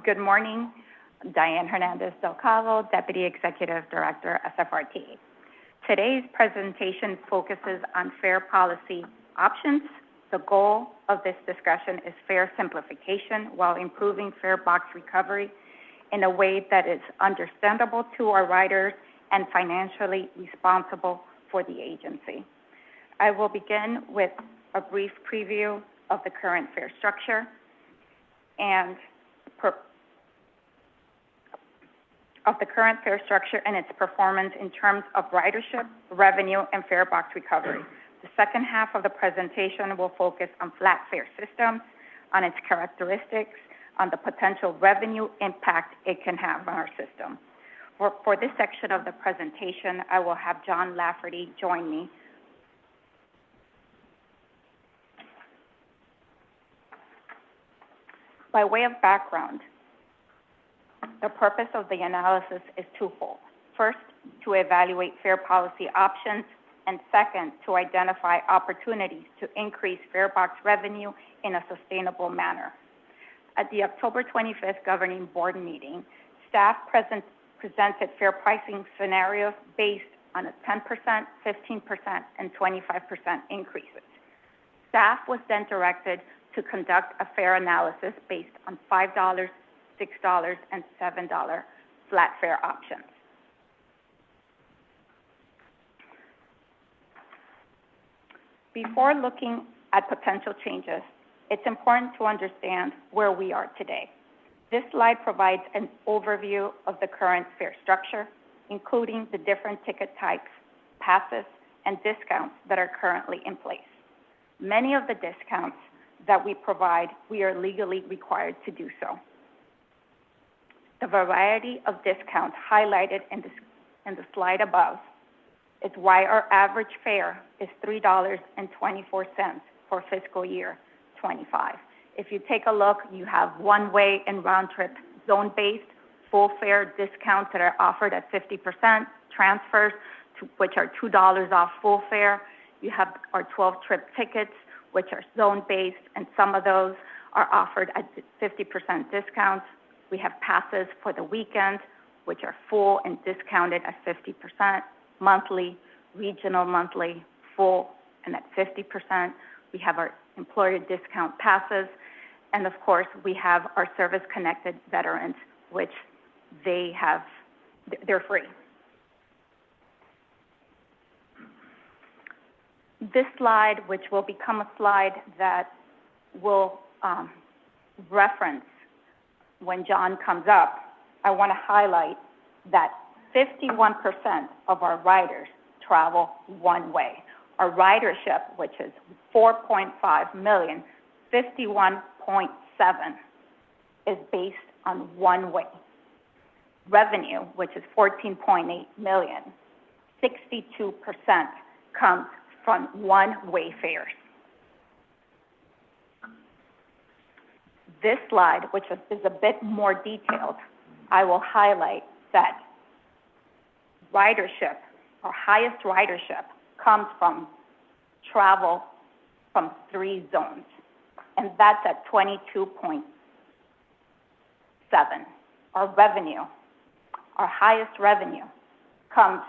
Good morning. Diane Hernandez Del Cabo, Deputy Executive Director, SFRT. Today's presentation focuses on fare policy options. The goal of this discussion is fare simplification while improving fare box recovery in a way that is understandable to our riders and financially responsible for the agency. I will begin with a brief preview of the current fare structure and its performance in terms of ridership, revenue, and fare box recovery. The second half of the presentation will focus on flat fare systems, on its characteristics, on the potential revenue impact it can have on our system. For this section of the presentation, I will have John Lafferty join me. By way of background, the purpose of the analysis is twofold. First, to evaluate fare policy options, and second, to identify opportunities to increase fare box revenue in a sustainable manner. At the October 25th Governing Board meeting, staff presented fare pricing scenarios based on a 10%, 15%, and 25% increases. Staff was then directed to conduct a fare analysis based on $5, $6, and $7 flat fare options. Before looking at potential changes, it's important to understand where we are today. This slide provides an overview of the current fare structure, including the different ticket types, passes, and discounts that are currently in place. Many of the discounts that we provide, we are legally required to do so. The variety of discounts highlighted in the slide above is why our average fare is $3.24 for fiscal year 25. If you take a look, you have one-way and round-trip zone-based full fare discounts that are offered at 50%, transfers, which are $2 off full fare. You have our 12-trip tickets, which are zone-based, and some of those are offered at 50% discounts. We have passes for the weekend, which are full and discounted at 50%, monthly, regional monthly, full, and at 50%. We have our employer discount passes, and of course, we have our service-connected veterans, which they're free. This slide, which will become a slide that will reference when John comes up, I want to highlight that 51% of our riders travel one way. Our ridership, which is 4.5 million, 51.7 is based on one way. Revenue, which is 14.8 million, 62% comes from one-way fares. This slide, which is a bit more detailed, I will highlight that ridership, our highest ridership, comes from travel from 3 zones, and that's at 22.7. Our revenue, our highest revenue, comes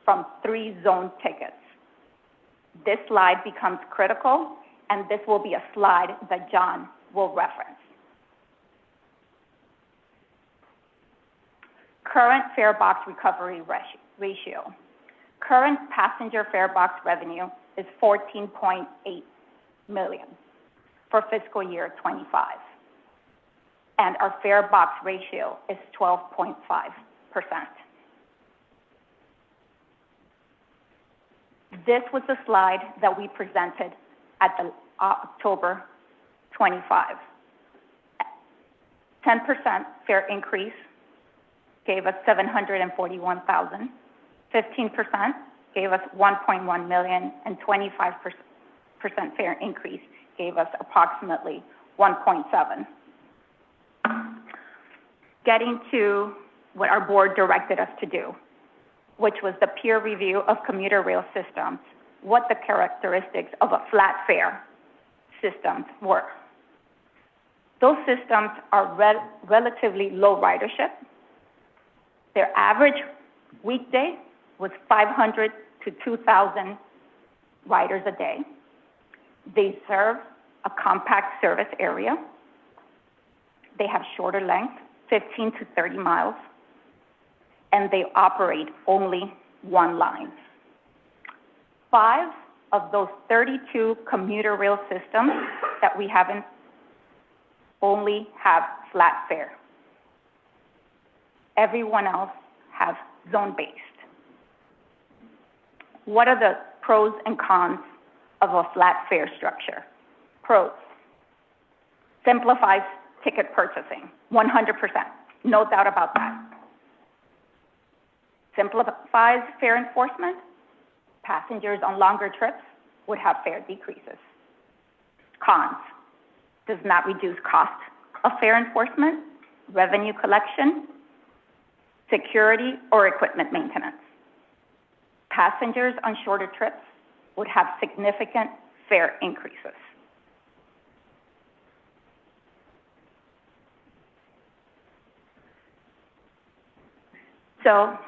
from 3 zone tickets. This slide becomes critical, and this will be a slide that John will reference. Current fare box recovery ratio. Current passenger fare box revenue is $14.8 million for fiscal year 25, and our fare box ratio is 12.5%. This was the slide that we presented at the October 25. 10% fare increase gave us $741,000. 15% gave us $1.1 million, and 25% fare increase gave us approximately $1.7. Getting to what our board directed us to do, which was the peer review of commuter rail systems, what the characteristics of a flat fare system were. Those systems are relatively low ridership. Their average weekday was 500 to 2,000 riders a day. They serve a compact service area. They have shorter length, 15 to 30 miles, and they operate only one line. 5 of those 32 commuter rail systems that we have only have flat fare. Everyone else has zone-based. What are the pros and cons of a flat fare structure? Pros: simplifies ticket purchasing, 100%, no doubt about that. Simplifies fare enforcement. Passengers on longer trips would have fare decreases. Cons: does not reduce cost of fare enforcement, revenue collection, security, or equipment maintenance. Passengers on shorter trips would have significant fare increases. So,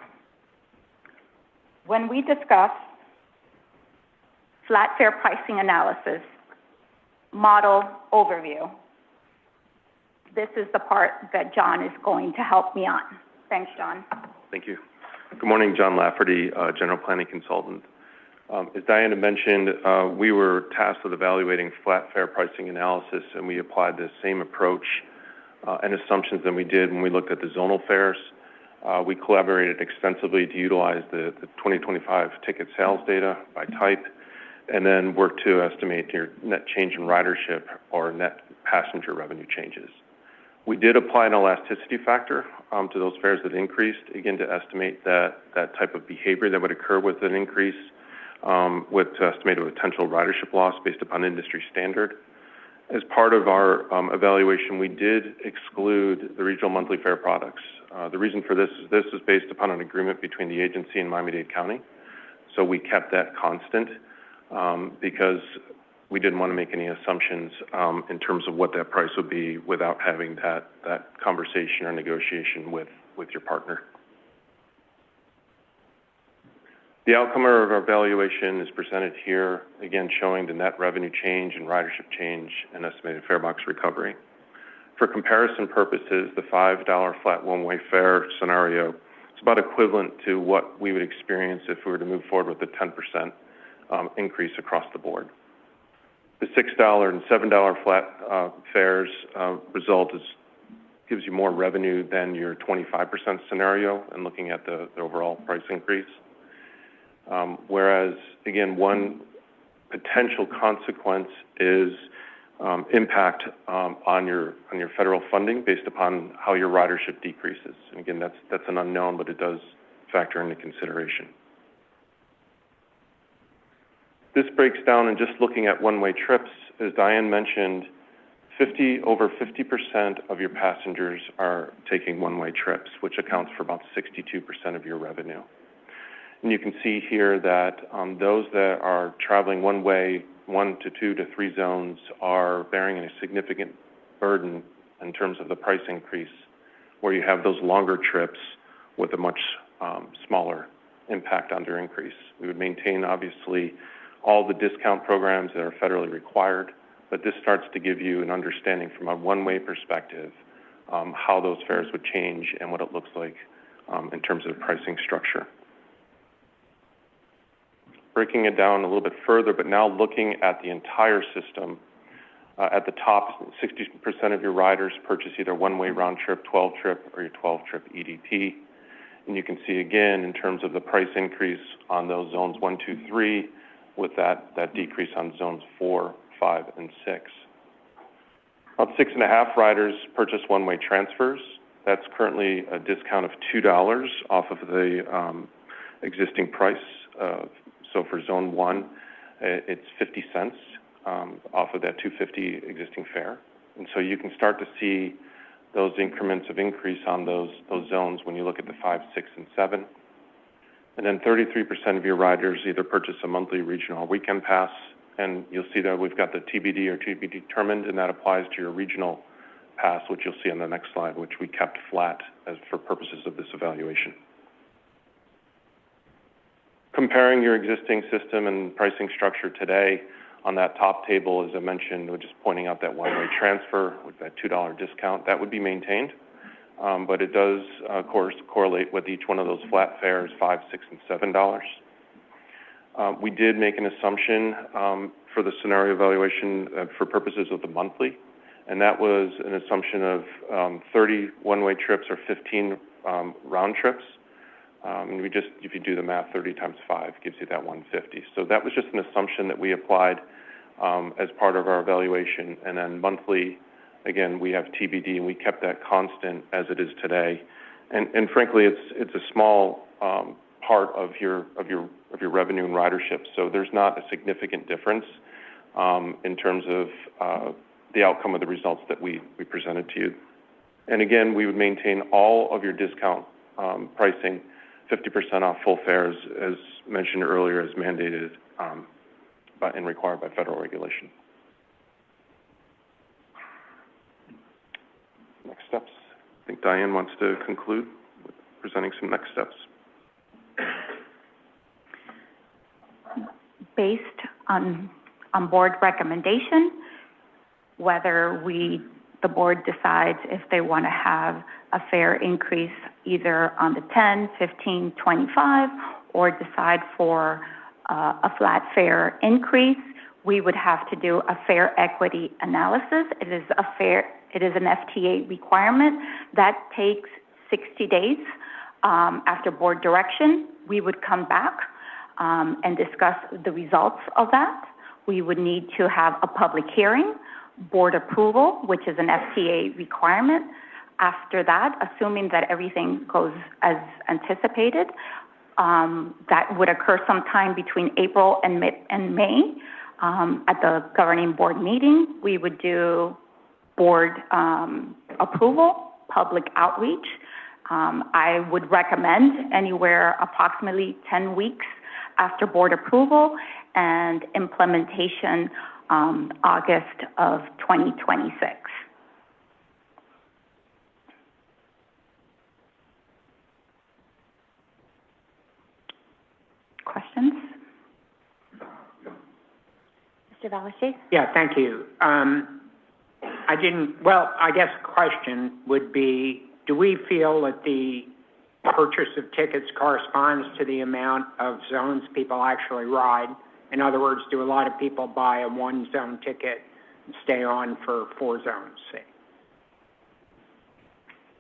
when we discuss flat fare pricing analysis, model overview, this is the part that John is going to help me on. Thanks, John. Thank you. Good morning, John Lafferty, General Planning Consultant. As Diana mentioned, we were tasked with evaluating flat fare pricing analysis, and we applied the same approach and assumptions that we did when we looked at the zonal fares. We collaborated extensively to utilize the 2025 ticket sales data by type, and then worked to estimate your net change in ridership or net passenger revenue changes. We did apply an elasticity factor to those fares that increased, again, to estimate that type of behavior that would occur with an increase, with estimated potential ridership loss based upon industry standard. As part of our evaluation, we did exclude the regional monthly fare products. The reason for this is based upon an agreement between the agency and Miami-Dade County. So we kept that constant because we didn't want to make any assumptions in terms of what that price would be without having that conversation or negotiation with your partner. The outcome of our evaluation is presented here, again showing the net revenue change and ridership change and estimated fare box recovery. For comparison purposes, the $5 flat one-way fare scenario is about equivalent to what we would experience if we were to move forward with a 10% increase across the board. The $6 and $7 flat fares result gives you more revenue than your 25% scenario and looking at the overall price increase. Whereas, again, one potential consequence is impact on your federal funding based upon how your ridership decreases. And again, that's an unknown, but it does factor into consideration. This breaks down, and just looking at one-way trips, as Diane mentioned, over 50% of your passengers are taking one-way trips, which accounts for about 62% of your revenue. And you can see here that those that are traveling one way, 1 to 2 to 3 zones, are bearing a significant burden in terms of the price increase, where you have those longer trips with a much smaller impact on their increase. We would maintain, obviously, all the discount programs that are federally required, but this starts to give you an understanding from a one-way perspective how those fares would change and what it looks like in terms of pricing structure. Breaking it down a little bit further, but now looking at the entire system, at the top, 60% of your riders purchase either one-way round trip, 12-trip, or your 12-trip EDP. And you can see again, in terms of the price increase on those zones 1, 2, 3, with that decrease on zones 4, 5, and 6. About 6.5 riders purchase one-way transfers. That's currently a discount of $2 off of the existing price. So for zone 1, it's 50 cents off of that $2.50 existing fare. And so you can start to see those increments of increase on those zones when you look at the 5, 6, and 7. And then 33% of your riders either purchase a monthly, regional, or weekend pass. And you'll see that we've got the TBD or to be determined, and that applies to your regional past, which you'll see on the next slide, which we kept flat as for purposes of this evaluation. Comparing your existing system and pricing structure today, on that top table, as I mentioned, we're just pointing out that one-way transfer with that $2 discount, that would be maintained. But it does, of course, correlate with each one of those flat fares, $5, $6, and $7. We did make an assumption for the scenario evaluation for purposes of the monthly, and that was an assumption of 30 one-way trips or 15 round trips. And we just, if you do the math, 30 times 5 gives you that 150. So that was just an assumption that we applied as part of our evaluation. And then monthly, again, we have TBD, and we kept that constant as it is today. And frankly, it's a small part of your revenue and ridership. So there's not a significant difference in terms of the outcome of the results that we presented to you. And again, we would maintain all of your discount pricing, 50% off full fares, as mentioned earlier, as mandated and required by federal regulation. Next steps. I think Diane wants to conclude with presenting some next steps. Based on board recommendation, whether the board decides if they want to have a fare increase either on the 10, 15, 25, or decide for a flat fare increase, we would have to do a fare equity analysis. It is an FTA requirement that takes 60 days. After board direction, we would come back and discuss the results of that. We would need to have a public hearing, board approval, which is an FTA requirement. After that, assuming that everything goes as anticipated, that would occur sometime between April and May. At the governing board meeting, we would do board approval, public outreach. I would recommend anywhere approximately 10 weeks after board approval, and implementation August of 2026. Questions? Mr. Valashez? Yeah, thank you. I guess question would be, do we feel that the purchase of tickets corresponds to the amount of zones people actually ride? In other words, do a lot of people buy a one-zone ticket and stay on for 4 zones, say?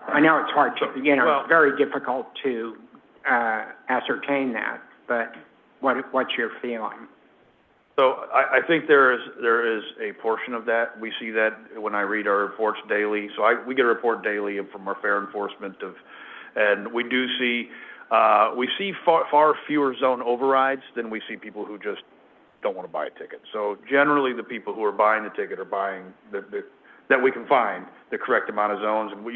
I know it's hard to, it's very difficult to ascertain that, but what's your feeling? So I think there is a portion of that. We see that when I read our reports daily. So we get a report daily from our fare enforcement and we do see far fewer zone overrides than we see people who just don't want to buy a ticket. So generally, the people who are buying the ticket are buying that we can find the correct amount of zones. And we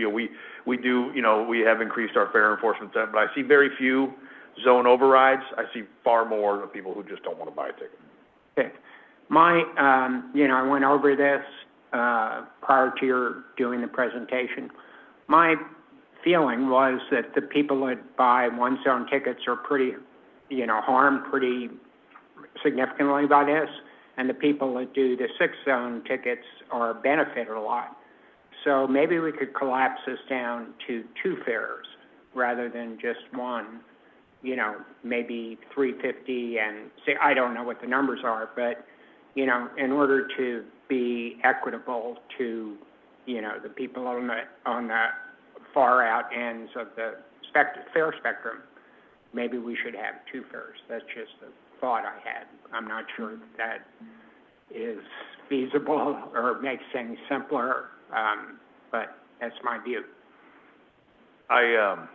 have increased our fare enforcement, but I see very few zone overrides. I see far more of people who just don't want to buy a ticket. Okay. I went over this prior to your doing the presentation. My feeling was that the people that buy one-zone tickets are pretty, harmed pretty significantly by this, and the people that do the 6-zone tickets are benefited a lot. So maybe we could collapse this down to 2 fares rather than just one. Maybe 350 and say, I don't know what the numbers are, but, in order to be equitable to, the people on the far out ends of the fare spectrum, maybe we should have 2 fares. That's just a thought I had. I'm not sure that is feasible or makes things simpler, but that's my view. I'm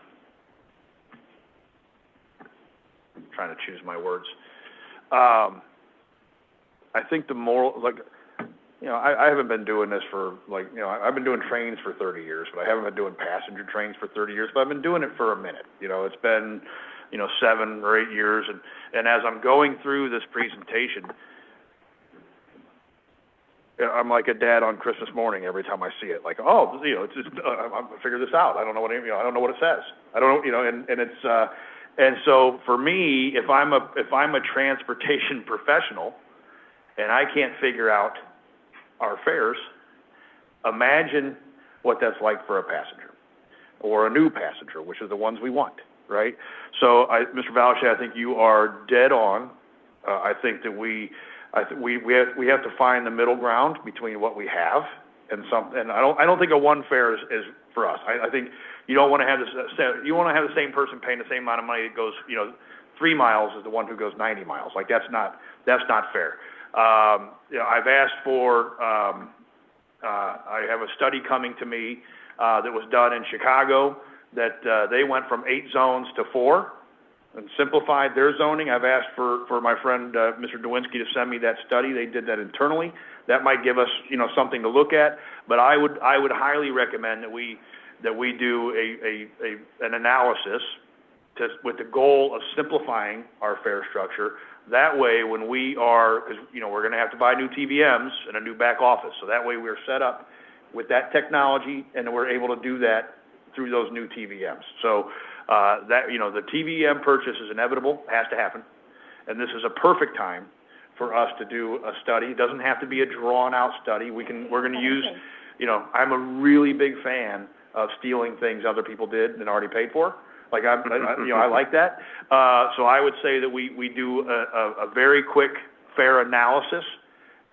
trying to choose my words. I think the moral, I haven't been doing this for, I've been doing trains for 30 years, but I haven't been doing passenger trains for 30 years, but I've been doing it for a minute. It's been, 7 or 8 years, and as I'm going through this presentation, I'm like a dad on Christmas morning every time I see it. Like, oh, it's just, I'm figure this out. I don't know what, I don't know what it says. I don't, and it's, and so for me, if I'm a transportation professional and I can't figure out our fares, imagine what that's like for a passenger or a new passenger, which are the ones we want, right? So, Mr. Valashay, I think you are dead on. I think that we have to find the middle ground between what we have and I don't think a one fare is for us. I think you don't want to have you want to have the same person paying the same amount of money that goes, 3 miles as the one who goes 90 miles. Like that's not fair. I've asked for, I have a study coming to me, that was done in Chicago that, they went from 8 zones to 4 and simplified their zoning. I've asked for my friend, Mr. Dewinski to send me that study. They did that internally. That might give us, something to look at, but I would highly recommend that we do an analysis with the goal of simplifying our fare structure. That way, when we are, because, we're going to have to buy new TVMs and a new back office. So that way we're set up with that technology and we're able to do that through those new TVMs. So, the TVM purchase is inevitable, has to happen. And this is a perfect time for us to do a study. It doesn't have to be a drawn out study. We're going to use, I'm a really big fan of stealing things other people did and already paid for. Like I like that. So I would say that we do a very quick, fair analysis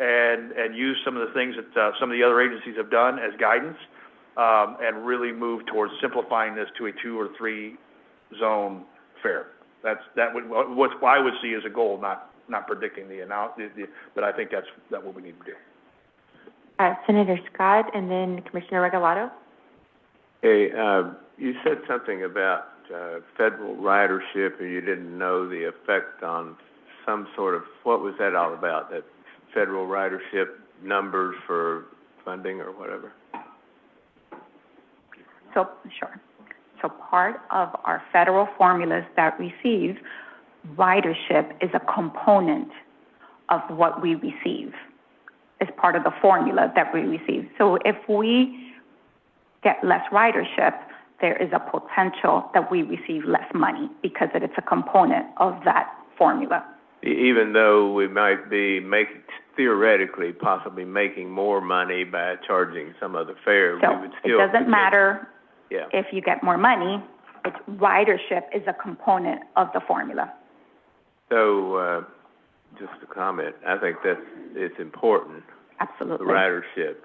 and use some of the things that some of the other agencies have done as guidance, and really move towards simplifying this to a 2 or 3 zone fare. What I would see as a goal, not predicting the analysis, but I think that's what we need to do. Senator Scott, and then Commissioner Regalado. Hey, you said something about federal ridership, and you didn't know the effect on some sort of, what was that all about, that federal ridership numbers for funding or whatever? So, sure. So part of our federal formulas that receive, ridership is a component of what we receive as part of the formula that we receive. So if we get less ridership, there is a potential that we receive less money because it's a component of that formula. Even though we might be theoretically possibly making more money by charging some other fare, so we would still... it doesn't matter yeah. if you get more money. Ridership is a component of the formula. So, just a comment, I think that it's important. Absolutely. The ridership.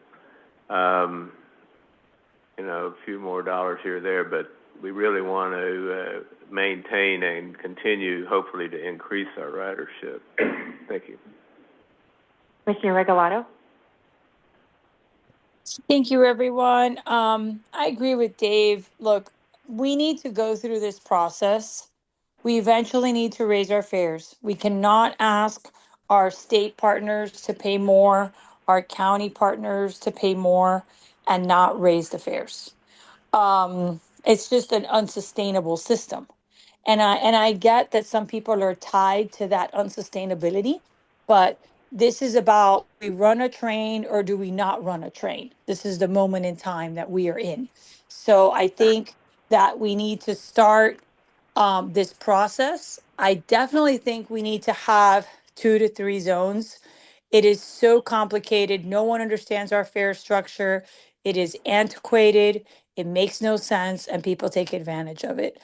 A few more dollars here or there, but we really want to maintain and continue, hopefully, to increase our ridership. Thank you. Commissioner Regalado. Thank you, everyone. I agree with Dave. Look, we need to go through this process. We eventually need to raise our fares. We cannot ask our state partners to pay more, our county partners to pay more, and not raise the fares. It's just an unsustainable system. And I get that some people are tied to that unsustainability, but this is about, we run a train or do we not run a train? This is the moment in time that we are in. So I think that we need to start this process. I definitely think we need to have 2 to 3 zones. It is so complicated. No one understands our fare structure. It is antiquated. It makes no sense, and people take advantage of it.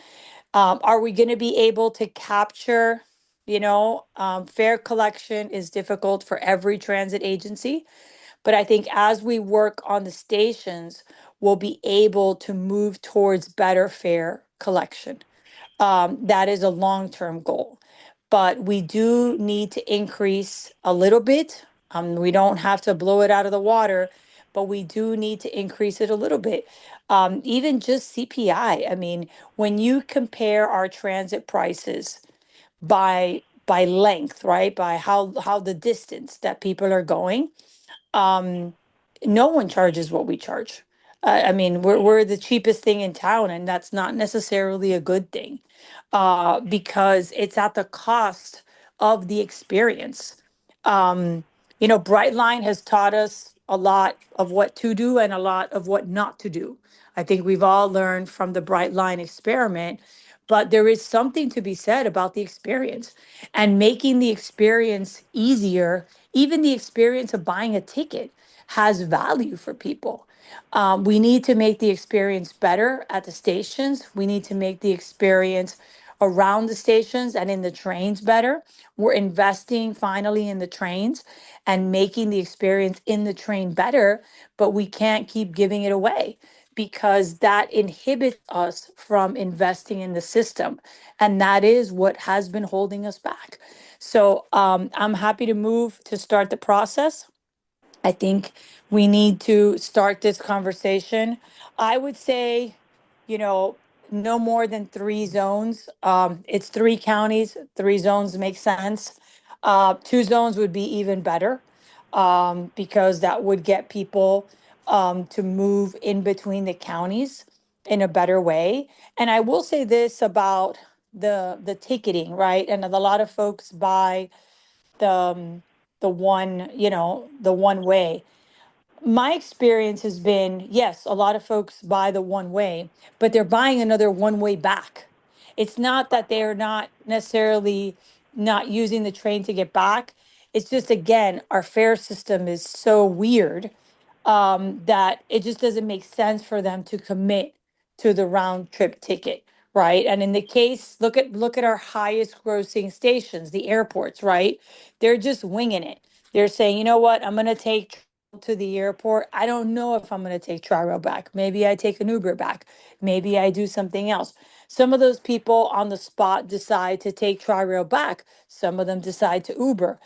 Are we going to be able to capture, fare collection is difficult for every transit agency, but I think as we work on the stations, we'll be able to move towards better fare collection. That is a long-term goal, but we do need to increase a little bit. We don't have to blow it out of the water, but we do need to increase it a little bit. Even just CPI. I mean, when you compare our transit prices by length, right? By how the distance that people are going, no one charges what we charge. I mean, we're the cheapest thing in town, and that's not necessarily a good thing, because it's at the cost of the experience. You know, Brightline has taught us a lot of what to do and a lot of what not to do. I think we've all learned from the Brightline experiment, but there is something to be said about the experience and making the experience easier. Even the experience of buying a ticket has value for people. We need to make the experience better at the stations. We need to make the experience around the stations and in the trains better. We're investing finally in the trains and making the experience in the train better, but we can't keep giving it away because that inhibits us from investing in the system. And that is what has been holding us back. So I'm happy to move to start the process. I think we need to start this conversation. I would say, you know, no more than 3 zones. It's 3 counties, 3 zones make sense. 2 zones would be even better, because that would get people to move in between the counties in a better way. And I will say this about the ticketing, right? And a lot of folks buy the one, the one way. My experience has been, yes, a lot of folks buy the one way, but they're buying another one way back. It's not that they're not necessarily not using the train to get back. It's just, again, our fare system is so weird, that it just doesn't make sense for them to commit to the round trip ticket, right? And in the case, look at our highest grossing stations, the airports, right? They're just winging it. They're saying, you know what, I'm gonna take to the airport. I don't know if I'm going to take Tri-Rail back. Maybe I take an Uber back. Maybe I do something else. Some of those people on the spot decide to take Tri-Rail back. Some of them decide to Uber.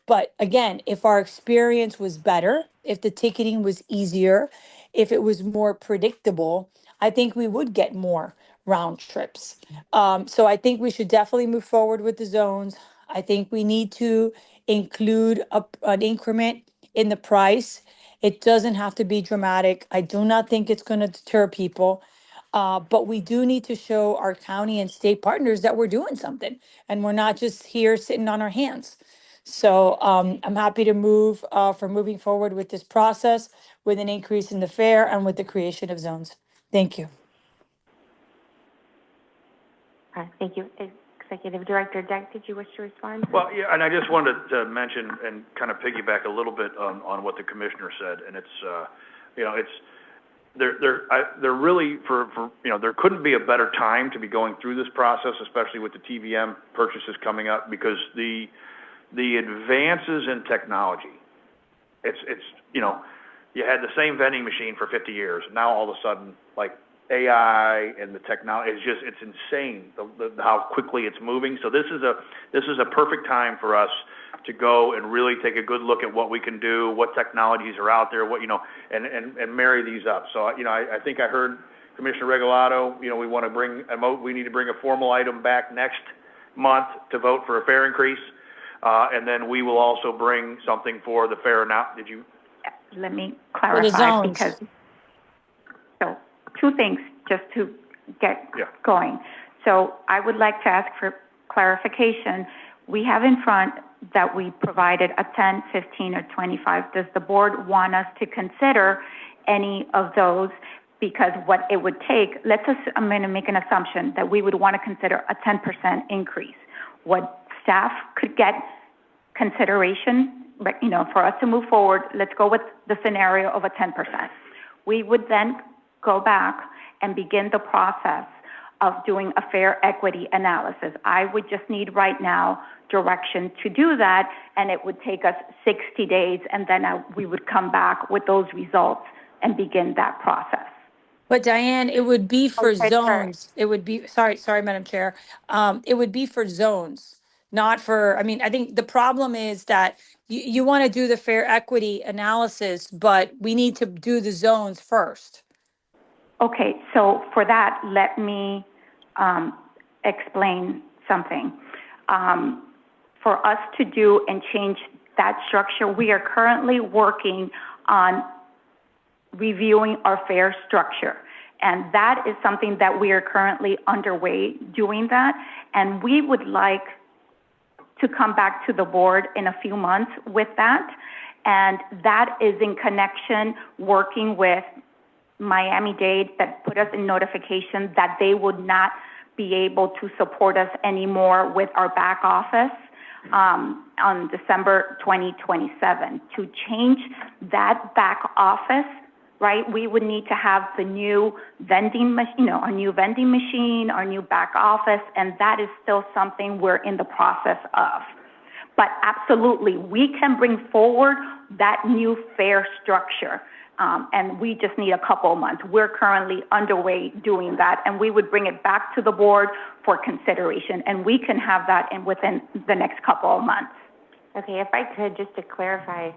But again, if our experience was better, if the ticketing was easier, if it was more predictable, I think we would get more round trips. So I think we should definitely move forward with the zones. I think we need to include an increment in the price. It doesn't have to be dramatic. I do not think it's going to deter people. But we do need to show our county and state partners that we're doing something and we're not just here sitting on our hands. So I'm happy to move for moving forward with this process with an increase in the fare and with the creation of zones. Thank you. Thank you. Executive Director Deck, did you wish to respond? Well, yeah, and I just wanted to mention and kind of piggyback a little bit on what the commissioner said, and it's, they're really there couldn't be a better time to be going through this process, especially with the TVM purchases coming up, because the advances in technology, it's you had the same vending machine for 50 years. Now all of a sudden, like, AI and the technology, it's insane how quickly it's moving. So this is a perfect time for us to go and really take a good look at what we can do, what technologies are out there, and marry these up. So I think I heard Commissioner Regalado. We need to bring a formal item back next month to vote for a fare increase, and then we will also bring something for the fare. Now, Let me For the clarify, zones. because, so, 2 things just to get going. So I would like to ask for clarification. We have in front that we provided a 10, 15, or 25. Does the board want us to consider any of those? Because what it would take, I'm going to make an assumption that we would want to consider a 10% increase. What staff could get consideration, but, for us to move forward, let's go with the scenario of a 10%. We would then go back and begin the process of doing a fare equity analysis. I would just need right now direction to do that, and it would take us 60 days, and then we would come back with those results and begin that process. But Diane, it would be for Okay, zones. It would be, sorry, Madam Chair. It would be for zones, not for, I think the problem is that you want to do the fare equity analysis, but we need to do the zones first. Okay, so for that, let me explain something. For us to do and change that structure, we are currently working on reviewing our fare structure. And that is something that we are currently underway doing that. And we would like to come back to the board in a few months with that. And that is in connection working with Miami-Dade that put us in notification that they would not be able to support us anymore with our back office on December 2027. To change that back office, right, we would need to have the new vending machine, our new vending machine, our new back office, and that is still something we're in the process of. But absolutely, we can bring forward that new fare structure, and we just need a couple of months. We're currently underway doing that, and we would bring it back to the board for consideration, and we can have that within the next couple of months. Okay, if I could, just to clarify,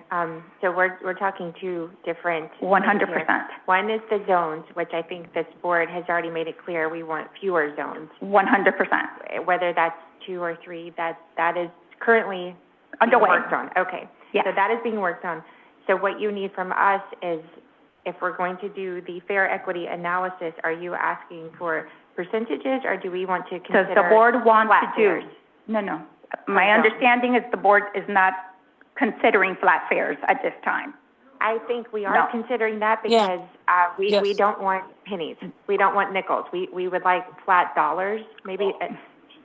so we're talking two different. 100%. One is the zones, which I think this board has already made it clear we want fewer zones. 100%. Whether that's 2 or 3, that is currently Underway. being worked on. Okay. Yes. So that is being worked on. So what you need from us is, if we're going to do the fair equity analysis, are you asking for percentages, or do we want to consider Does the board want flat to do? fares? No. My understanding is the board is not considering flat fares at this time. I think we are No. considering that Yeah. because we Yes. don't want pennies. We don't want nickels. We would like flat dollars. Maybe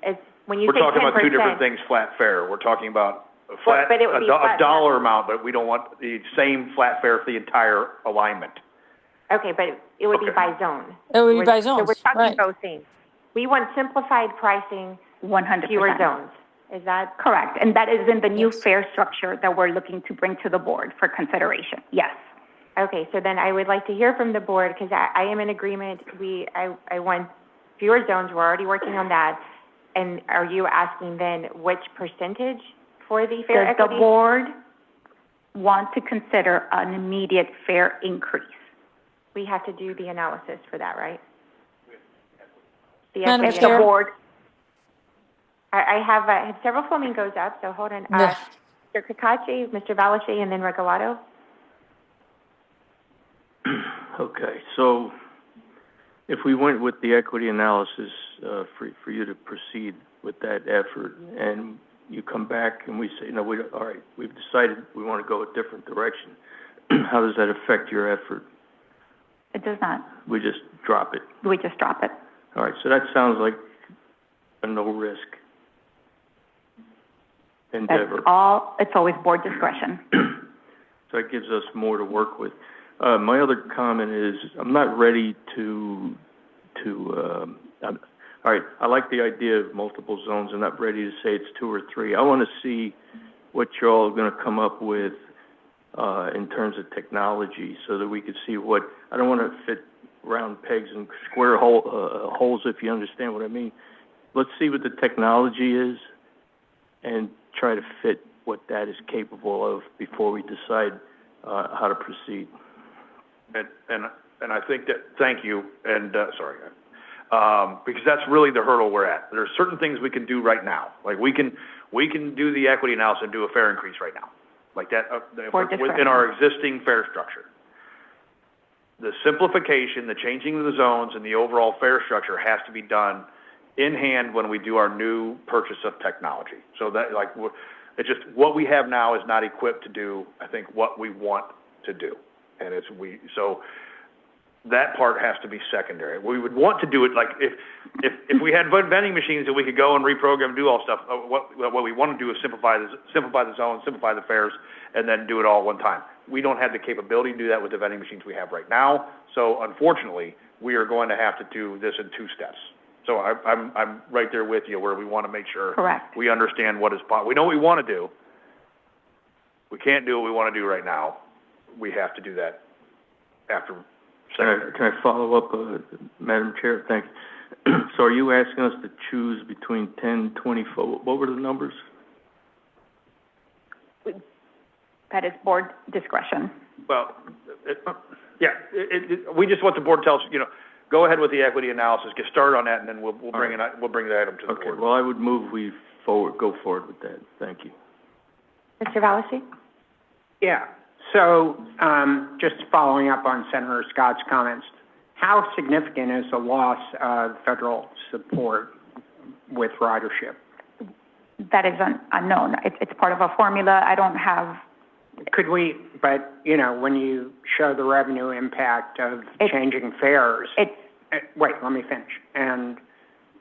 it's when you We're say 10%. talking about two different things, flat fare. We're talking about a flat, but it would be a flat dollar fare. amount, but we don't want the same flat fare for the entire alignment. Okay, but it would be Okay. by zone. It would be by So zones, we're talking right. both things. We want simplified pricing, 100%. fewer zones. Is that? Correct, and that is in the new Yes. fare structure that we're looking to bring to the board for consideration, yes. Okay, so then I would like to hear from the board, because I am in agreement. I want fewer zones. We're already working on that. And are you asking then which percentage for the fair Does the equity? board want to consider an immediate fare increase? We have to do the analysis for that, right? The Madam equity If the Chair. board, I have several flamingos up, so hold on. Yeah. Mr. Kakachi, Mr. Valache, and then Regalado. Okay, so if we went with the equity analysis, for you to proceed with that effort, and you come back and we say, no, all right, we've decided we want to go a different direction, how does that affect your effort? it does not, We just drop it. we just drop it. All right, so that sounds like a no-risk That's endeavor. all, it's always board discretion. So it gives us more to work with. My other comment is, I'm not ready all right, I like the idea of multiple zones. I'm not ready to say it's 2 or 3. I want to see what you're all going to come up with in terms of technology, so that we could see what, I don't want to fit round pegs and square holes, if you understand what I mean. Let's see what the technology is and try to fit what that is capable of before we decide how to proceed. And I think that, thank you, and, sorry, because that's really the hurdle we're at. There are certain things we can do right now. Like, we can do the equity analysis and do a fare increase right now. Like that, Board within discretion. our existing fare structure. The simplification, the changing of the zones, and the overall fare structure has to be done in hand when we do our new purchase of technology. So that, like, it's just, what we have now is not equipped to do, I think, what we want to do. And so that part has to be secondary. We would want to do it, like, if we had vending machines that we could go and reprogram, do all stuff, what we want to do is simplify the zones, simplify the fares, and then do it all at one time. We don't have the capability to do that with the vending machines we have right now, so unfortunately, we are going to have to do this in 2 steps. So I'm right there with you, where we want to make sure. Correct. We understand what is we know what we want to do. We can't do what we want to do right now. We have to do that after. Can I follow up, Madam Chair? Thank you. So are you asking us to choose between 10, 24, what were the numbers? That is board discretion. Well, we just want the board to tell us, go ahead with the equity analysis, get started on that, and then we'll bring the item to the Okay, board. well, I would move go forward with that. Thank you. Mr. Valache? Yeah, so, just following up on Senator Scott's comments, how significant is the loss of federal support with ridership? That is unknown. It's part of a formula. I don't have, Could we, but, when you show the revenue impact of It's- changing fares, it's, wait, let me finish. And,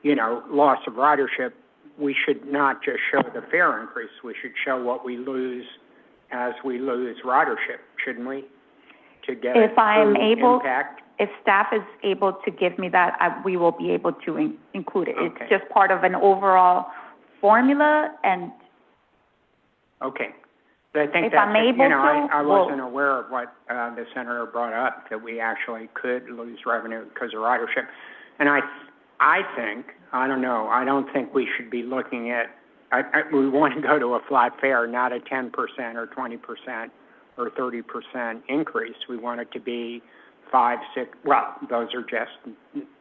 loss of ridership, we should not just show the fare increase. We should show what we lose as we lose ridership, shouldn't we? To get a If I am true able- impact. if staff is able to give me that, we will be able to include it. Okay. It's just part of an overall formula, and Okay. But I think If that's, I'm able to, I we'll- wasn't aware of what, the senator brought up, that we actually could lose revenue because of ridership. And I think, I don't know, I don't think we should be looking at, we want to go to a flat fare, not a 10% or 20% or 30% increase. We want it to be 5, 6, well, those are just,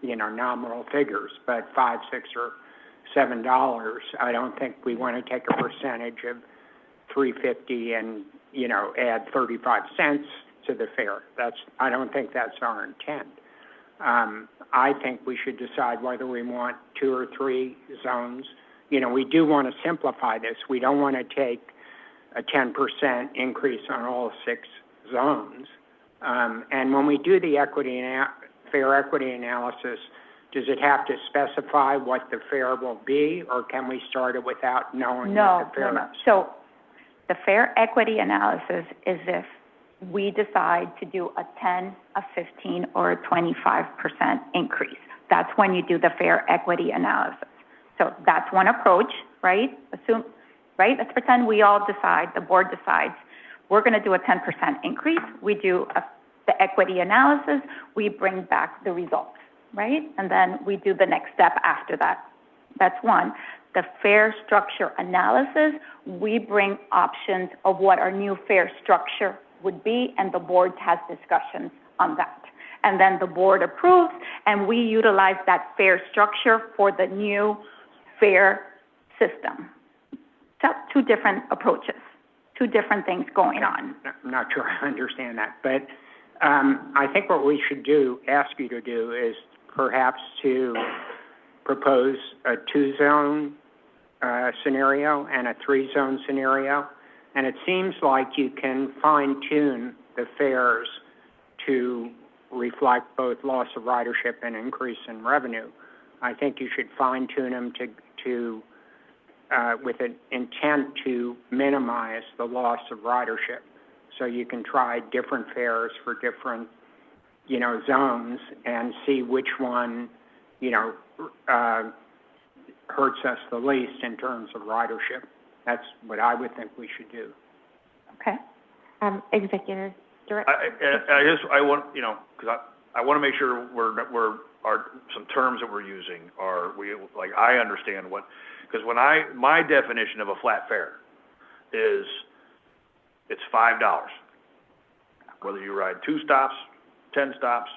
nominal figures, but $5, $6, or $7. I don't think we want to take a percentage of $3.50 and, add 35 cents to the fare. I don't think that's our intent. I think we should decide whether we want 2 or 3 zones. We do want to simplify this. We don't want to take a 10% increase on all 6 zones. And when we do the fare equity analysis, does it have to specify what the fare will be, or can we start it without knowing what the fare is? No. So the fare equity analysis is if we decide to do a 10, a 15, or a 25% increase. That's when you do the fare equity analysis. So that's one approach, right? Let's pretend we all decide, the board decides, we're going to do a 10% increase. We do the equity analysis. We bring back the results, right? And then we do the next step after that. That's one. The fare structure analysis, we bring options of what our new fare structure would be, and the board has discussions on that. And then the board approves, and we utilize that fare structure for the new fare system. So 2 different approaches, 2 different things going on. I'm not sure I understand that, but I think what we should ask you to do is perhaps to propose a 2-zone scenario and a 3-zone scenario, and it seems like you can fine-tune the fares to reflect both loss of ridership and increase in revenue. I think you should fine-tune them to with an intent to minimize the loss of ridership. So you can try different fares for different, zones and see which one, hurts us the least in terms of ridership. That's what I would think we should do. Okay? Executive Director? I want, because I want to make sure some terms that we're using I understand because my definition of a flat fare is, it's $5. Whether you ride 2 stops, 10 stops,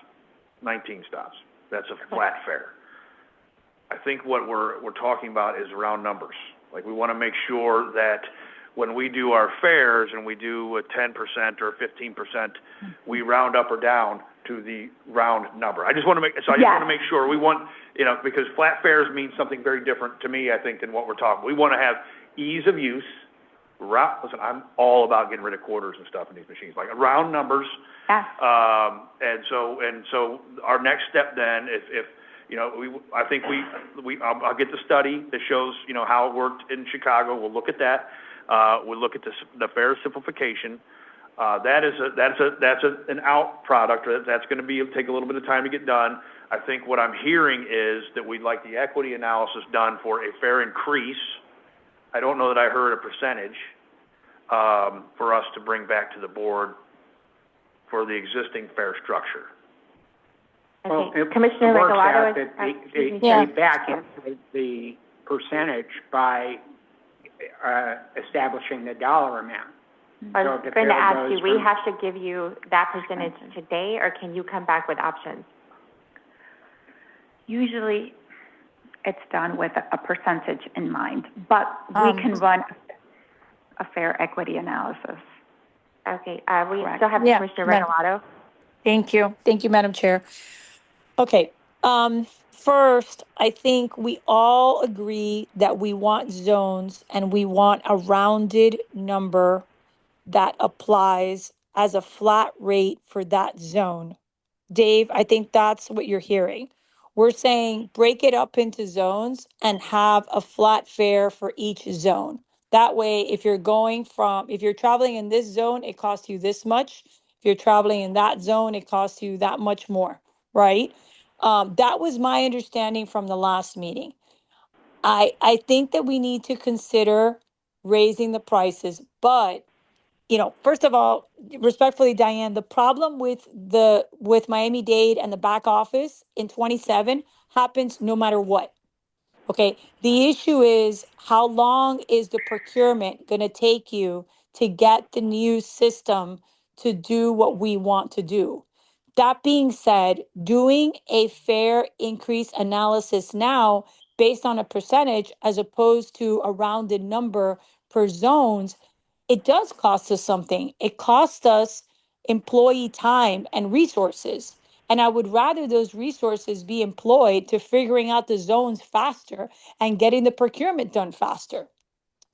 19 stops, that's a flat fare. I think what we're talking about is round numbers. We want to make sure that when we do our fares and we do a 10% or 15%, we round up or down to the round number. I just want to make sure we want, because flat fares means something very different to me, I think, than what we're talking. We want to have ease of use. Listen, I'm all about getting rid of quarters and stuff in these machines, round numbers. Yeah. And so our next step then, if I'll get the study that shows, how it worked in Chicago. We'll look at that. We'll look at the fare simplification. That's an out product. That's going to take a little bit of time to get done. I think what I'm hearing is that we'd like the equity analysis done for a fare increase. I don't know that I heard a percentage, for us to bring back to the board for the existing fare structure. Well, Okay. it Commissioner works Regalado out that they Yeah. back into the percentage by establishing the dollar amount. I So was if the going to fare ask goes you, we from- have to give you that percentage today, or can you come back with options? Usually, it's done with a percentage in mind, but we can run a fare equity analysis. Okay, we Correct. still have Yeah, Commissioner Madam- Regalado. Thank you, Madam Chair. Okay, First, I think we all agree that we want zones and we want a rounded number that applies as a flat rate for that zone. Dave, I think that's what you're hearing. We're saying break it up into zones and have a flat fare for each zone. That way, if you're traveling in this zone, it costs you this much. If you're traveling in that zone, it costs you that much more, right? That was my understanding from the last meeting. I think that we need to consider raising the prices, but first of all, respectfully, Diane, the problem with Miami-Dade and the back office in 27 happens no matter what. Okay. The issue is how long is the procurement going to take you to get the new system to do what we want to do? That being said, doing a fair increase analysis now based on a percentage as opposed to a rounded number per zones, it does cost us something. It costs us employee time and resources. And I would rather those resources be employed to figuring out the zones faster and getting the procurement done faster.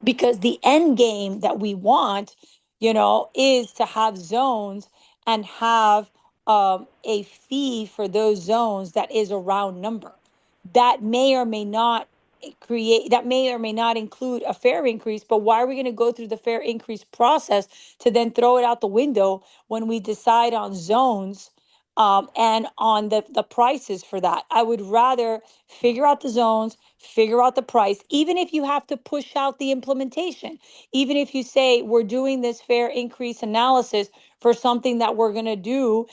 Because the end game that we want, is to have zones and have a fee for those zones that is a round number. That may or may not that may or may not include a fare increase, but why are we going to go through the fare increase process to then throw it out the window when we decide on zones and on the prices for that? I would rather figure out the zones, figure out the price, even if you have to push out the implementation, even if you say we're doing this fare increase analysis for something that we're going to do,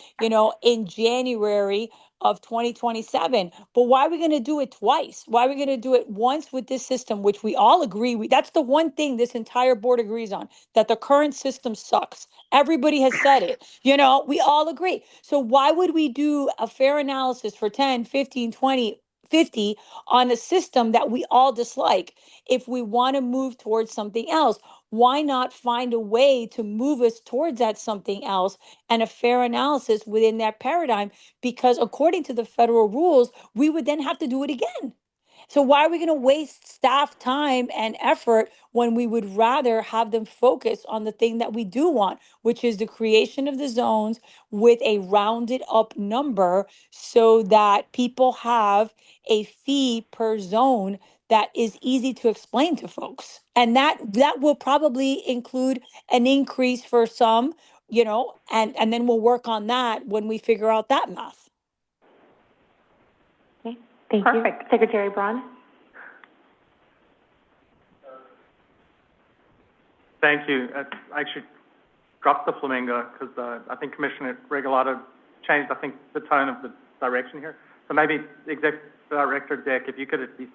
in January of 2027. But why are we going to do it twice? Why are we going to do it once with this system, which we all agree, that's the one thing this entire board agrees on, that the current system sucks. Everybody has said it, we all agree. So why would we do a fair analysis for 10, 15, 20, 50 on a system that we all dislike? If we want to move towards something else, why not find a way to move us towards that something else and a fair analysis within that paradigm? Because according to the federal rules, we would then have to do it again. So why are we going to waste staff time and effort when we would rather have them focus on the thing that we do want, which is the creation of the zones with a rounded up number so that people have a fee per zone that is easy to explain to folks. And that will probably include an increase for some, and then we'll work on that when we figure out that math. Okay, thank Perfect. you. Secretary Braun? Thank you. I actually dropped the flamingo because I think Commissioner Regalado changed, the tone of the direction here. So maybe Executive Director Dick, if you could at least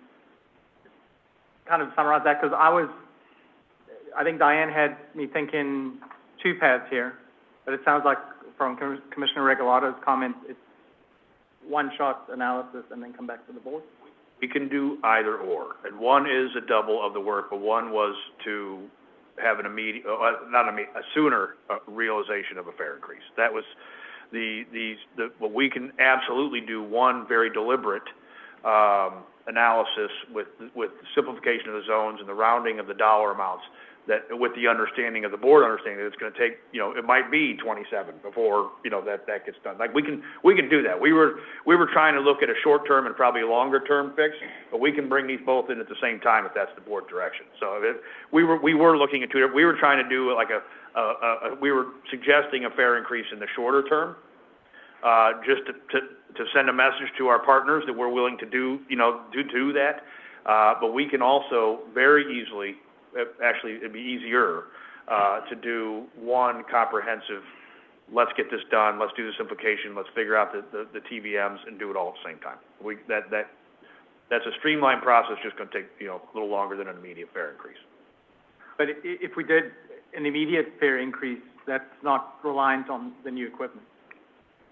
kind of summarize that, because I think Diane had me thinking two paths here, but it sounds like from Commissioner Regalado's comment, it's one-shot analysis and then come back to the board. We can do either or, and one is a double of the work, but one was to have an a sooner realization of a fare increase. That was what we can absolutely do. One very deliberate analysis with simplification of the zones and the rounding of the dollar amounts, that with the understanding of the board understanding that it's going to take, it might be 27 before, that gets done. Like we can do that. We were trying to look at a short term and probably a longer term fix, but we can bring these both in at the same time if that's the board direction. So we were looking at two. We were trying to do like we were suggesting a fair increase in the shorter term, just to send a message to our partners that we're willing to do that. But we can also very easily, actually it'd be easier to do one comprehensive, let's get this done, let's do the simplification, let's figure out the TVMs and do it all at the same time. That's a streamlined process, just going to take a little longer than an immediate fare increase. But if we did an immediate fare increase, that's not reliant on the new equipment.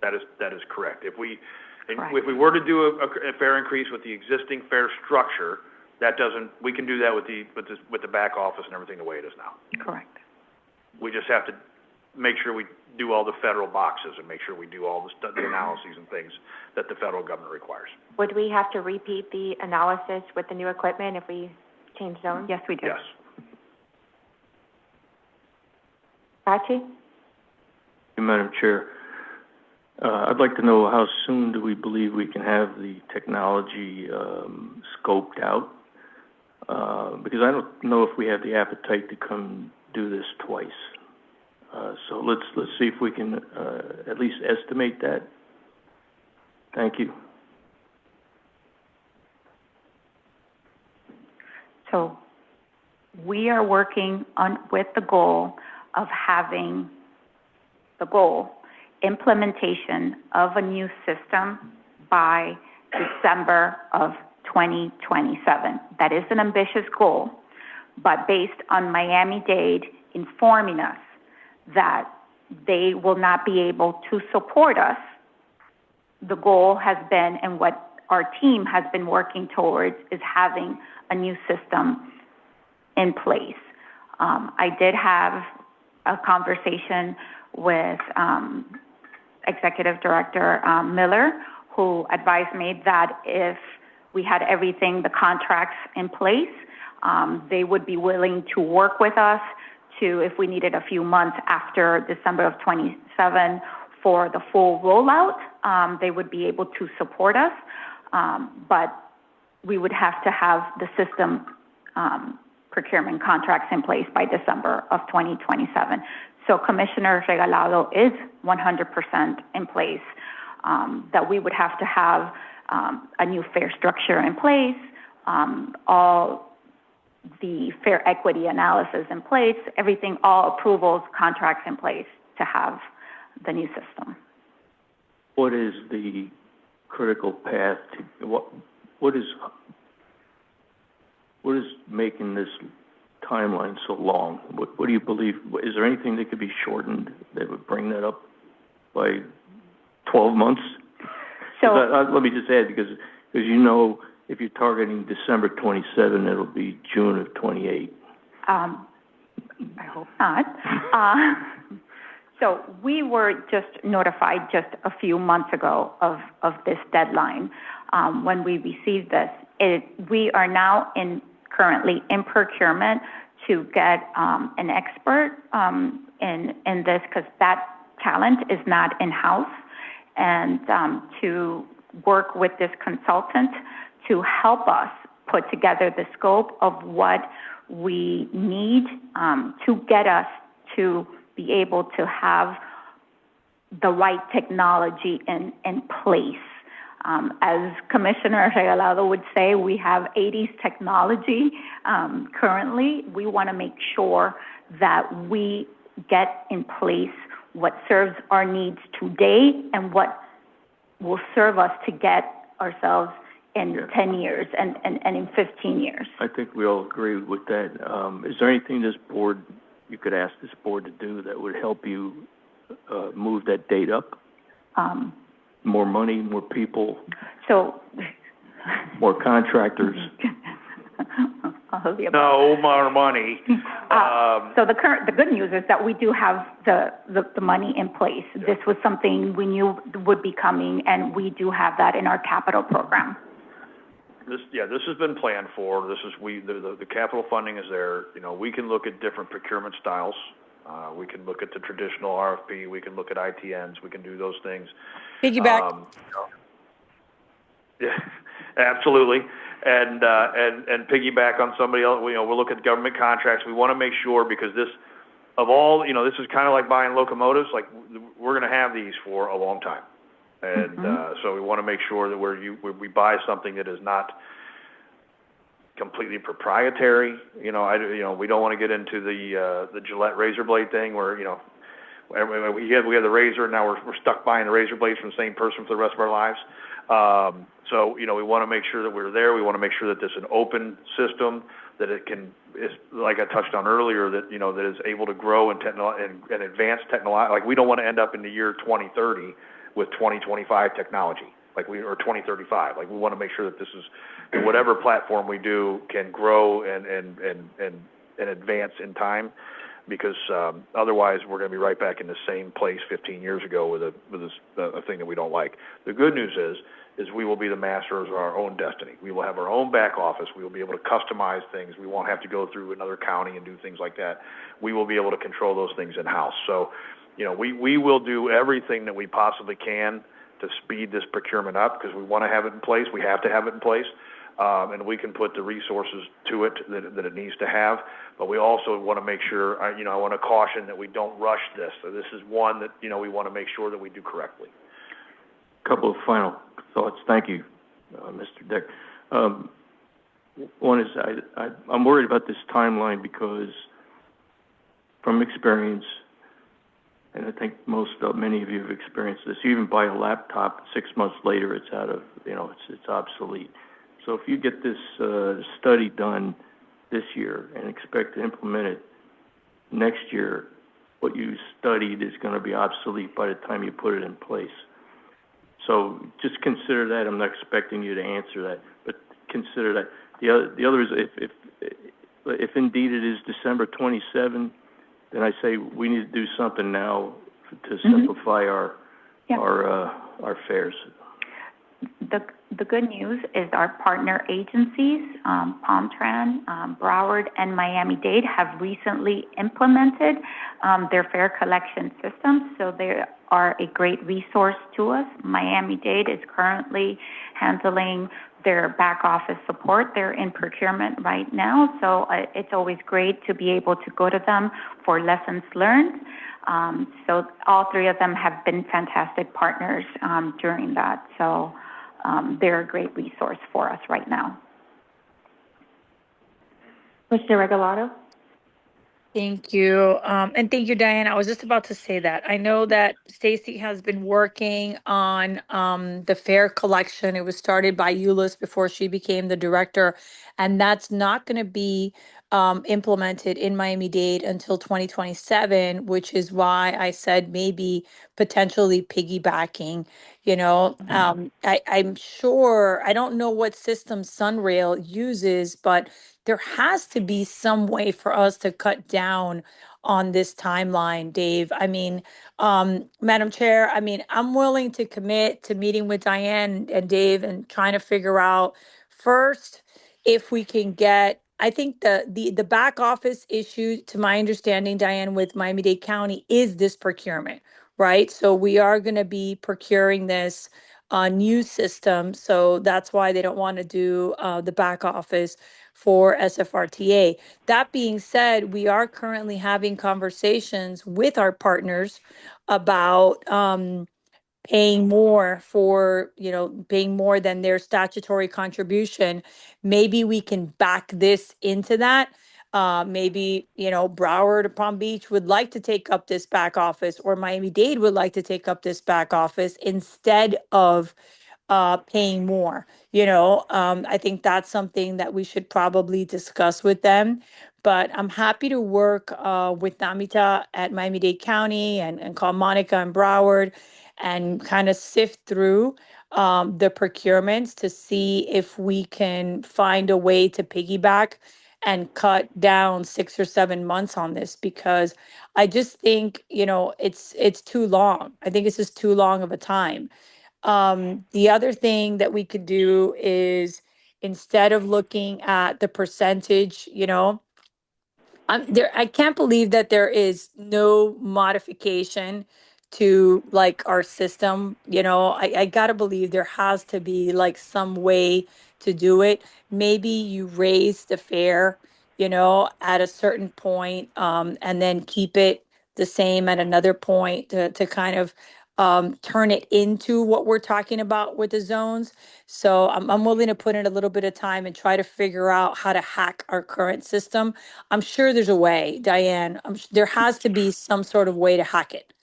That is correct. If we were to do a fare increase with the existing fare structure, we can do that with the back office and everything the way it is now. Correct. We just have to make sure we do all the federal boxes and make sure we do all the analyses and things that the federal government requires. Would we have to repeat the analysis with the new equipment if we change zones? Yes, we do. Yes. Patsy? Madam Chair, I'd like to know how soon do we believe we can have the technology scoped out? Because I don't know if we have the appetite to come do this twice. So let's see if we can at least estimate that. Thank you. So we are working on, with the goal of having implementation of a new system by December of 2027. That is an ambitious goal, but based on Miami-Dade informing us that they will not be able to support us, the goal has been, and what our team has been working towards, is having a new system in place. I did have a conversation with Executive Director Miller, who advised me that if we had everything, the contracts in place, they would be willing to work with us to, if we needed a few months after December of 27 for the full rollout, they would be able to support us. But we would have to have the system procurement contracts in place by December of 2027. So Commissioner Regalado is 100% in place, that we would have to have a new fare structure in place, all the fare equity analysis in place, everything, all approvals, contracts in place to have the new system. What is the critical path to, what is making this timeline so long? What do you believe, is there anything that could be shortened that would bring that up by 12 months? So, let me just add, because you know, if you're targeting December 27, it'll be June of 28. I hope not. So we were just notified just a few months ago of this deadline when we received this. We are now currently in procurement to get an expert in this, because that talent is not in-house, and to work with this consultant to help us put together the scope of what we need to get us to be able to have the right technology in place. As Commissioner Regalado would say, we have 80s technology currently. We want to make sure that we get in place what serves our needs today and what will serve us to get ourselves in 10 years and in 15 years. I think we all agree with that. Is there anything you could ask this board to do that would help you move that date up? More money, more people, so more contractors? No more money. So the good news is that we do have the money in place. Yeah. This was something we knew would be coming, and we do have that in our capital program. This has been planned for. The capital funding is there. You know, we can look at different procurement styles. We can look at the traditional RFP. We can look at ITNs. We can do those things. Piggyback. Yeah, absolutely. And piggyback on somebody else. You know, we'll look at government contracts. We want to make sure, because this is kind of like buying locomotives. Like, we're going to have these for a long time. And so we want to make sure that we buy something that is not completely proprietary. We don't want to get into the Gillette razor blade thing where, we have the razor, and now we're stuck buying the razor blades from the same person for the rest of our lives. So we want to make sure that we're there. We want to make sure that this is an open system, that is like I touched on earlier, that that is able to grow and advance technology. Like, we don't want to end up in the year 2030 with 2025 technology, or 2035. Like, we want to make sure that this is, whatever platform we do can grow and advance in time. because otherwise we're going to be right back in the same place 15 years ago with a thing that we don't like. The good news is we will be the masters of our own destiny. We will have our own back office. We will be able to customize things. We won't have to go through another county and do things like that. We will be able to control those things in-house. So, we will do everything that we possibly can to speed this procurement up, because we want to have it in place. We have to have it in place. And we can put the resources to it that it needs to have. But we also want to make sure, I want to caution that we don't rush this. So this is one that, we want to make sure that we do correctly. Couple of final thoughts. Thank you, Mr. Deck. One is I'm worried about this timeline because from experience, and I think many of you have experienced this, you even buy a laptop, 6 months later it's out of, it's obsolete. So if you get this study done this year and expect to implement it next year, what you studied is going to be obsolete by the time you put it in place. So just consider that. I'm not expecting you to answer that, but consider that. The other is if indeed it is December 27, then I say we need to do something now to simplify our fares. The good news is our partner agencies, Palmtran, Broward, and Miami-Dade have recently implemented their fare collection system, so they are a great resource to us. Miami-Dade is currently handling their back office support. They're in procurement right now, so it's always great to be able to go to them for lessons learned. So all three of them have been fantastic partners during that. So they're a great resource for us right now. Mr. Regalado? Thank you. And thank you, Diane. I was just about to say that. I know that Stacy has been working on the fare collection. It was started by Euless before she became the director, and that's not going to be implemented in Miami-Dade until 2027, which is why I said maybe potentially piggybacking. I'm sure, I don't know what system Sunrail uses, but there has to be some way for us to cut down on this timeline, Dave. I mean, Madam Chair, I'm willing to commit to meeting with Diane and Dave and trying to figure out first if we can get, I think the back office issue, to my understanding, Diane, with Miami-Dade County is this procurement, right? So we are going to be procuring this new system. So that's why they don't want to do the back office for SFRTA. That being said, we are currently having conversations with our partners about paying more paying more than their statutory contribution. Maybe we can back this into that. Maybe, Broward or Palm Beach would like to take up this back office, or Miami-Dade would like to take up this back office instead of paying more. I think that's something that we should probably discuss with them. But I'm happy to work with Namita at Miami-Dade County and call Monica and Broward and kind of sift through the procurements to see if we can find a way to piggyback and cut down 6 or 7 months on this, because I just think, it's too long. I think it's just too long of a time. The other thing that we could do is, instead of looking at the percentage, I can't believe that there is no modification to our system. I gotta believe there has to be some way to do it. Maybe you raise the fare, at a certain point, and then keep it the same at another point to kind of turn it into what we're talking about with the zones. So I'm willing to put in a little bit of time and try to figure out how to hack our current system. I'm sure there's a way, Diane. There has to be some sort of way to hack it.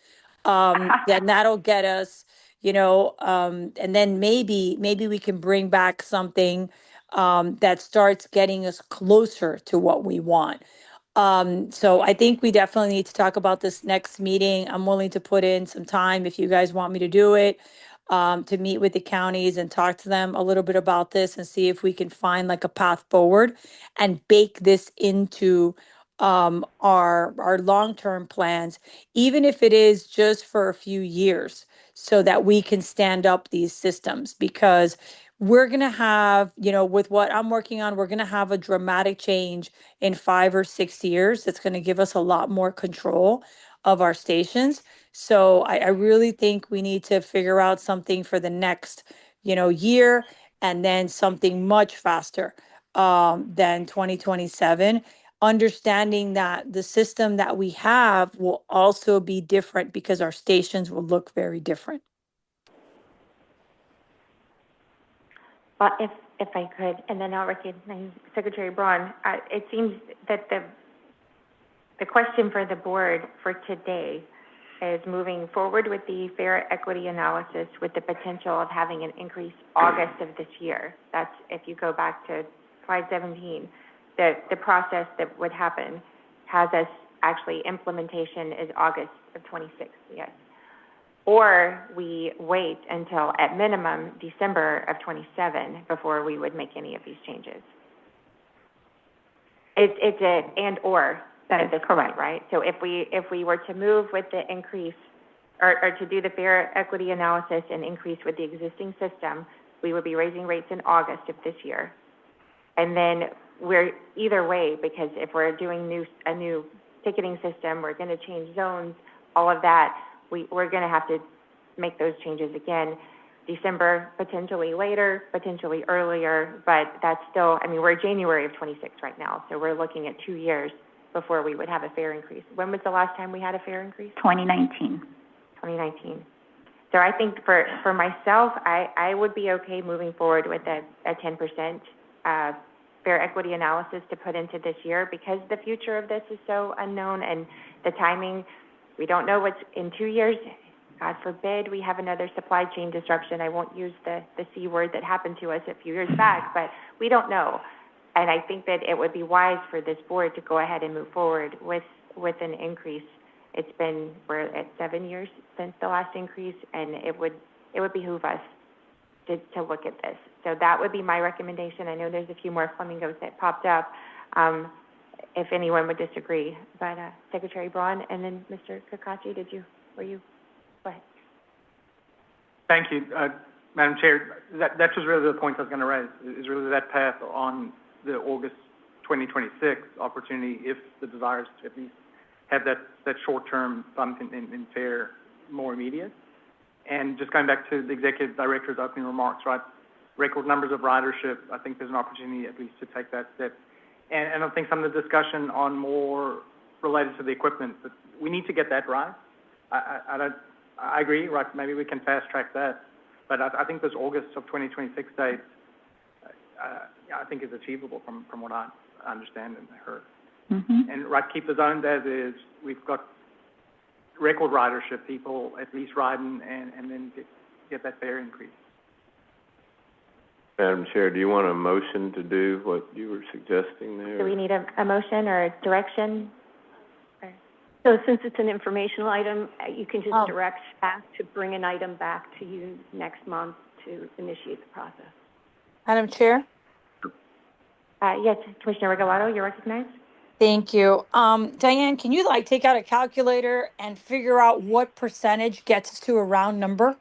Then that'll get us, and then maybe we can bring back something that starts getting us closer to what we want. So I think we definitely need to talk about this next meeting. I'm willing to put in some time if you guys want me to do it, to meet with the counties and talk to them a little bit about this and see if we can find a path forward and bake this into our long-term plans, even if it is just for a few years, so that we can stand up these systems. Because we're going to have, with what I'm working on, we're going to have a dramatic change in 5 or 6 years. That's going to give us a lot more control of our stations. So I really think we need to figure out something for the next, year, and then something much faster than 2027, understanding that the system that we have will also be different because our stations will look very different. Well, if I could, and then I'll recognize Secretary Braun, it seems that the question for the board for today is moving forward with the fair equity analysis with the potential of having an increase August of this year. That's, if you go back to slide 17, the process that would happen has us actually, implementation is August of 26, yes. Or we wait until, at minimum, December of 27 before we would make any of these changes. It's a and/or. That is correct. Right? So if we were to move with the increase, or to do the fair equity analysis and increase with the existing system, we would be raising rates in August of this year. And then we're either way, because if we're doing a new ticketing system, we're going to change zones, all of that, we're going to have to make those changes again. December, potentially later, potentially earlier, but that's still, we're January of 26 right now, so we're looking at 2 years before we would have a fare increase. When was the last time we had a fare increase? 2019. 2019. So I think for myself, I would be okay moving forward with a 10% fair equity analysis to put into this year, because the future of this is so unknown, and the timing, we don't know what's in 2 years. God forbid we have another supply chain disruption. I won't use the C word that happened to us a few years back, but we don't know. And I think that it would be wise for this board to go ahead and move forward with an increase. We're at 7 years since the last increase, and it would behoove us to look at this. So that would be my recommendation. I know there's a few more flamingos that popped up, if anyone would disagree. But Secretary Braun, and then Mr. Kakachi, go ahead. Thank you, Madam Chair. That was really the point I was going to raise, is really that path on the August 2026 opportunity, if the desire is to at least have that short-term bump in fare more immediate. And just going back to the Executive Director's opening remarks, right, record numbers of ridership, I think there's an opportunity at least to take that step. And I think some of the discussion on more related to the equipment, but we need to get that right. I agree, right, maybe we can fast-track that, but I think this August of 2026 date, I think is achievable from what I understand and heard. Mm-hmm. And right, keep the zones as is. We've got record ridership, people at least riding, and then get that fare increase. Madam Chair, do you want a motion to do what you were suggesting there? Do we need a motion or a direction? So since it's an informational item, you can just direct staff to bring an item back to you next month to initiate the process. Madam Chair? Yes, Commissioner Regalado, you're recognized. Thank you. Diane, can you take out a calculator and figure out what percentage gets us to a round number?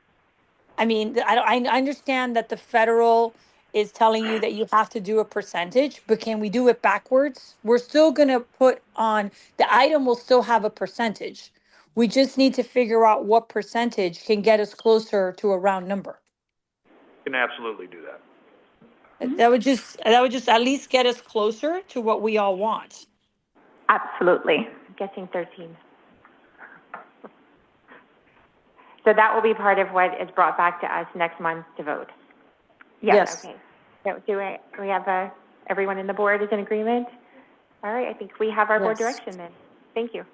I understand that the federal is telling you that you have to do a percentage, but can we do it backwards? We're still going to put on, the item will still have a percentage. We just need to figure out what percentage can get us closer to a round number. Can absolutely do that. That would just at least get us closer to what we all want. Absolutely. I'm guessing 13. So that will be part of what is brought back to us next month to vote. Yes. Okay. So do we have everyone in the board is in agreement? All right. I think we have our board direction then. Thank you.